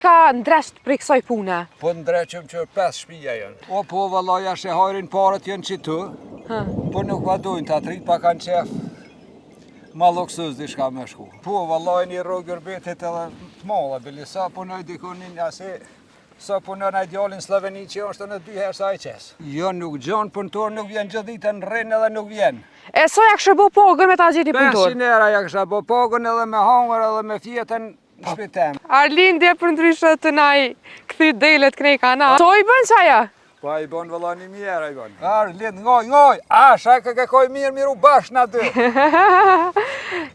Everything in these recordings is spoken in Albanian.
Ka ndresht për kësaj pune? Po ndreqëm që 5 shtëpia janë. O po vallaj, e hajrin parët janë që tu, po nuk vadojnë të atrit pa kanë qef ma luksuz diçka me shku. Po vallaj një rrugër betet edhe të malla, bili sa punoj dikunin asi, sa punoj në djalin Sloveni që është në 2 herë sa i qes. Jo nuk gjon punëtor nuk vjen gjithë ditën rrin edhe nuk vjen. E sa ja kështë bo pogën me ta gjeti punëtor? 500 euro ja kësha bo pogën edhe me hangër edhe me fjetën. Arlindje për ndryshë të naj këthy delet kënej kana. So i bën qaja? Pa i bën vëlla 1000 euro i bën. Arlind, ngoj, shaka ka koj mirë u bashkë na dy.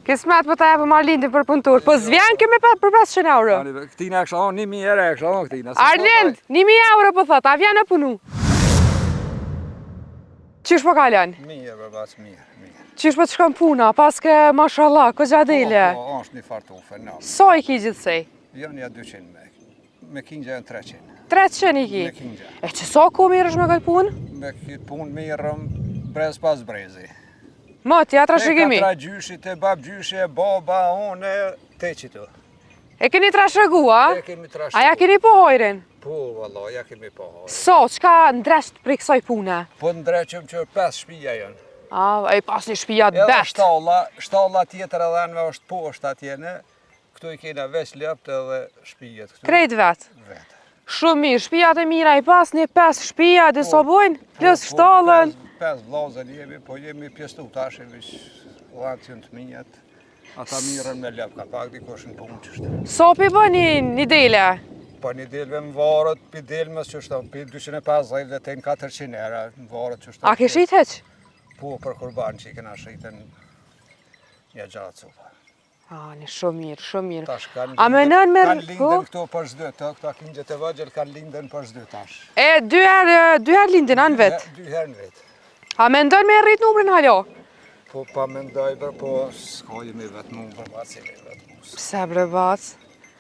Kismet për ta jepëm Arlindje për punëtor, po zvjen kemi për 500 euro. Këtina e kësha 1000 euro e kësha këtina. Arlind, 1000 euro po thot, a vjen e punu? Qish po kalon? Mirë, bërbac, mirë. Qish po të shkon puna, paske, mashallah, këgja dele? Po, është një fartufe, në. So i ki gjithsej? Janë ja 200 me kingja janë 300. 300 i ki? Me kingja. E që so ku mirësh me këtë punë? Me këtë punë mirëm brez pas brezi. Ma, tjetra shikimi? E 4 gjyshit, e bab gjyshi, e baba, unë, te qitu. E keni trashëgu, a? E kemi trashëgu. A ja keni po hojrin? Po, valla, ja kemi po hojrin. So, qka ndresht për kësaj pune? Po ndreqëm që 5 shtëpia janë. A, e pas një shtëpia të bet. Edhe shtalla tjetër edhe anëve është poshtë atjene. Këtu i kena veç lëpt edhe shtëpijet. Krejt vet? Vetë. Shumë mirë, shtëpijat e mira i pas një 5 shtëpia, dhe so bojnë, plus shtallën. 5 vlazën jemi, po jemi pjestu tash e vish lancion të minjat. Ata mirën me lëp, ka pak dikush në punë qështë. So pi bë një dele? Po një delve më varët, pi delmës qështë, pi 250 dhe ten 400 euro më varët qështë. A ke shit heq? Po, për kurban që i kena shritën një gjatë cupa. A, një shumë mirë, shumë mirë. Tash kanë lindën këto për shdy, këta kingjet e vëgjel kanë lindën për shdy tash. E, 2 herë lindin anë vetë? 2 herë në vetë. A me ndër me rrit numrin halo? Po, pa me ndoj bërë, po, s'ka jemi vetë mu, për baci me vetë mu. Pse bre bac?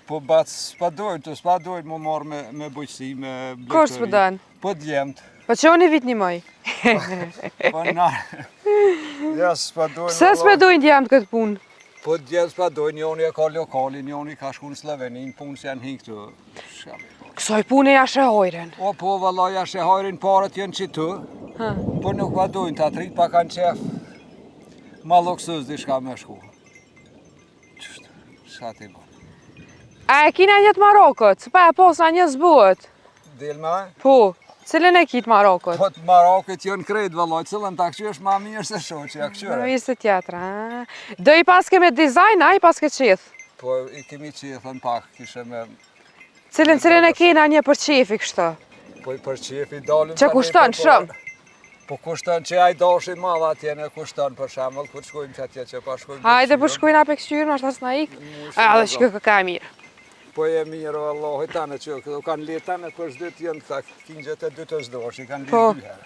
Po, bac, s'pa dojnë mu marrë me bujqësi, me blektori. Kur s'pë dojnë? Po, djemët. Po që unë i vit një maj? Po, na, ja, s'pa dojnë. Pse s'pe dojnë djemë këtë punë? Po, djemë s'pa dojnë, njoni e ka lokali, njoni ka shku në Sloveni, në punë s'janë hinë këtu. Kësoj punë e jashe hojren? O, po, valla, jashe hojrin parët janë që tu, po nuk va dojnë të atrit, pa kanë qef ma luksuz diçka me shku. Qështë, shka ti bo? A e kina njët Marokët, pa e posa një zbuët? Dilma? Po, cilën e kitë Marokët? Po të Marokët janë krejt vallaj, cilën ta këqysh ma mirë se shoqë, ja këqyre. Në viste tjetra, do i paske me dizajn, a i paske qith? Po i kemi qithën pak, kishe me... Cilën e kena një për qefi kështë? Po i për qefi dalim... Që kushton shumë? Po kushton që aj dashin madha atjene kushton për shemull, kur shkojmë që atje që pa shkojmë... Hajde për shkojnë apë këqyrë, ma shtas na ikë. A dhe shkë ka e mirë. Po e mirë, Allah, i tane që këto kanë letë tane për shdit jenë këta kingjet e 2 të zdosh, i kanë letë 2 herë.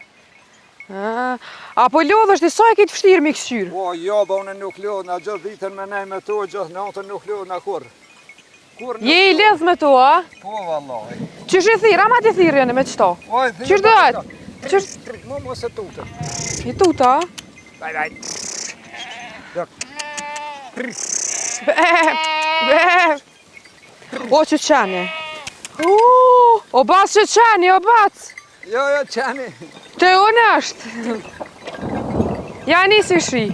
A po lodhë është i sa e kitë fështirë mi këqyrë? Po, jo, ba unë nuk lodhë, na gjithë ditën me nej me to, gjithë natën nuk lodhë, na kur. Je i ledhë me to, a? Po, vallaj. Qysh i thirë, ama ti thirë jene me qëto? Qysh dojtë? Mu mos e tutën. I tuta? Baj. O që qeni. O bac që qeni, o bac. Jo, qeni. Te unë është. Ja nisi shi.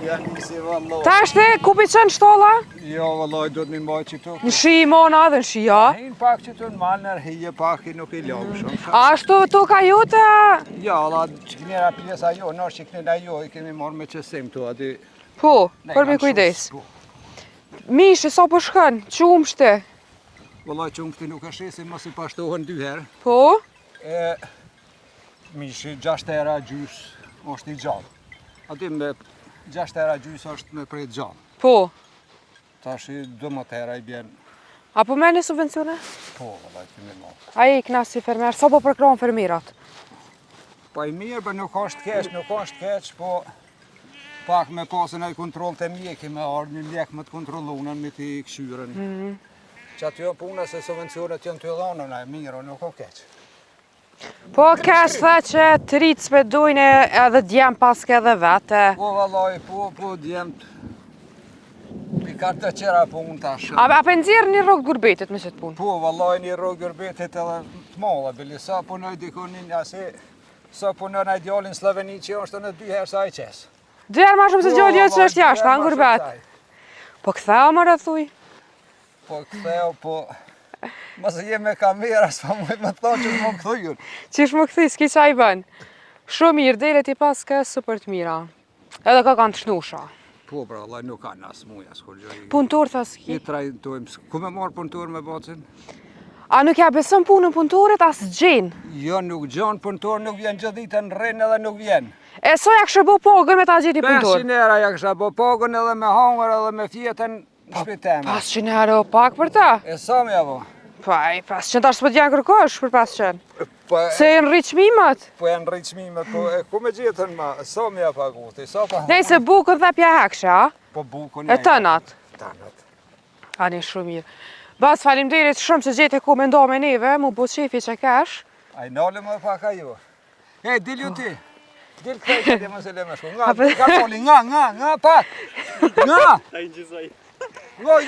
Ja nisi vallaj. Ta është e kupi qenë shtolla? Jo, vallaj, do të një mbaj që tu. Në shi i mona dhe në shi, ja? Hinë pak që tu në malë nërë hije pak i nuk i lopë shumë. A ashtu tu ka jute? Ja, la, që kënjera pjesa jo, nërë që kënjera jo, i kemi marrë me qësim tu, ati... Po, për mi kujdes. Mishi, sa po shkën, qumë shte? Vallaj, qumë shte nuk është shesin, mos i pashtohen 2 herë. Po? Mishi, 6 era gjys është i gjallë. Ati me 6 era gjys është me prej gjallë. Po? Ta është i 12 era i bjen. A po me një subvencione? Po, vallaj, kemi marrë. A i knas si fermer, sa po përkronë fermirat? Po i mirë, për nuk është keq, po pak me pasën e kontrol të mjeki me ardhë, një mjek me të kontrolunën, me të këshyren. Që aty janë puna se subvencionet janë të dhonën, e mirë, nuk o keq. Po kesh tha që të rritë s'pe dojnë edhe djemë paske edhe vete. Po vallaj, po djemë Ka të qera punë tash. A për nxjerrë një rrugë gurbetit me qëtë punë? Po, vallaj një rrugë gërbetit edhe të malla, bili sa punoj dikunin, sa punoj në djallin Sloveni që është në 2 herë sa i qes. 2 herë ma shumë se gjalli që është jashtë, në gurbet. Po këtheo më rëthuj? Po këtheo, po... Mëse jem me kamera, s'pa muj me thonë që më këthujun. Qish më këthuj, s'ki qa i bën? Shumë mirë, dele ti pas ka super të mira. Edhe ka kanë të shnusha. Po, pra, Allah nuk kanë as muj, as kur gjë. Punëtor, tha s'ki. I trajtojmë, ku me marë punëtor me bacin? A nuk ja beson punën punëtorit, as gjenë? Jo, nuk gjonë punëtor, nuk vjen gjithë ditën në rrinë edhe nuk vjen. E so ja kështë bo pogën me ta gjeti punëtor? 500 euro ja kësha bo pogën edhe me hangër edhe me fjetën në shpiteme. 500 euro pak për ta? E sa me avo? Pa, 500 tash s'po t'ja kërkosh për 500. Po, Se e në rriqmimet? po e në rriqmimet, po e ku me gjithën ma, sa me ja paguti, sa pa... Nej se bukën dhe pja heksha, a? Po bukën E tënat? Tënat. Ani shumë mirë. Bas falimderit shumë që gjete ku me ndo me neve, mu bu qefi që kesh. A i nalë më pak a ju. E, dil ju ti. Dil këtej që dhe më se le me shku. Nga, ka poli, nga, pak. Nga! Ngoj,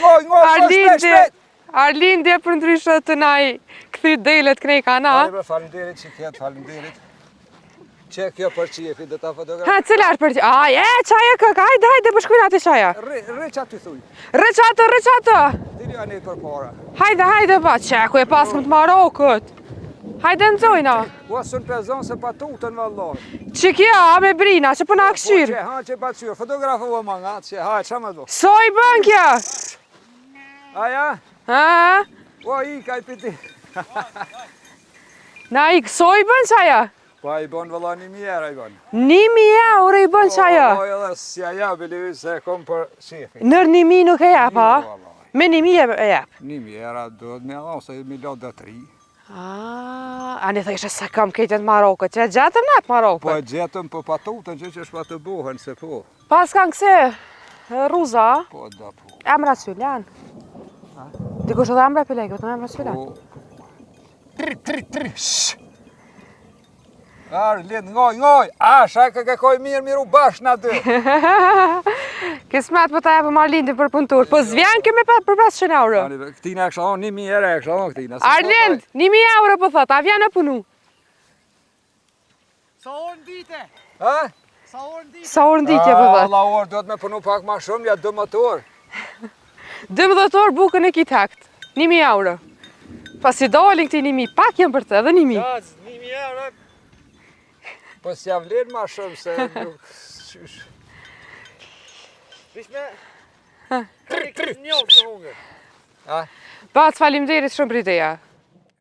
shpet. Arlindje për ndryshë të naj këthy delet kënej kana. Ajme, falimderit që ketë, falimderit. Që kjo për qefi dhe ta fotografë. Ha, cilar për qefi? Aj, qaja kök, hajde, për shkujnë ati qaja. Rë që aty thuj. Rëqatë. Dili anë për para. Hajde, ba, qeku e pas më të Marokët. Hajde nëzojna. Ua sën pezon se pa tutën vallaj. Që kja, a me brina, që përna këshirë. Ha, që pa qyrë, fotografë u më nga, që hajë, që më do. So i bën kja? Aja? Ha? O, i ka i piti. Na i so i bën qaja? Pa i bon valla 1.000 euro i bon. 1.000 euro i bën qaja? O, edhe si aja bili se kom për shefi. Nër 1.000 nuk e jep, ha? Me 1.000 e jep? 1.000 euro do të me allo, se mi lo dhe 3. A ne thëshë se kam këtë të Marokët, që e gjetëm ne të Po Marokët? e gjetëm, po pa tutën që është pa të buhen, se po. Pas kanë këse ruza, Po da po. emra Sylan. Dikush edhe emra për lejkët, në emra Sylan. Po. Tri, shh. Arë, lind, ngoj. A, shaka ka koj mirë u bashkë na dy. Kismet për ta jepë Arlindin për punëtur, po zvjen kemi për 500 euro. Këtina e kësha on 1.000 euro e kësha on këtina. Arlind, 1.000 euro po thot, a vjen e punu? Sa orë ndite? Ha? Sa orë ndite? Sa orë nditje po thot? Allah orë, do të me punu pak ma shumë, ja 12 orë. 12 orë bukën e kitë hekt, 1.000 euro. Pas i dolin këti 1.000, pak jem për të edhe 1.000. Qaz, 1.000 euro. Po s'jam vlerë ma shumë se nuk... Vishme... Tri. Njohë në hungër. Ha? Bac, falimderit shumë për ideja.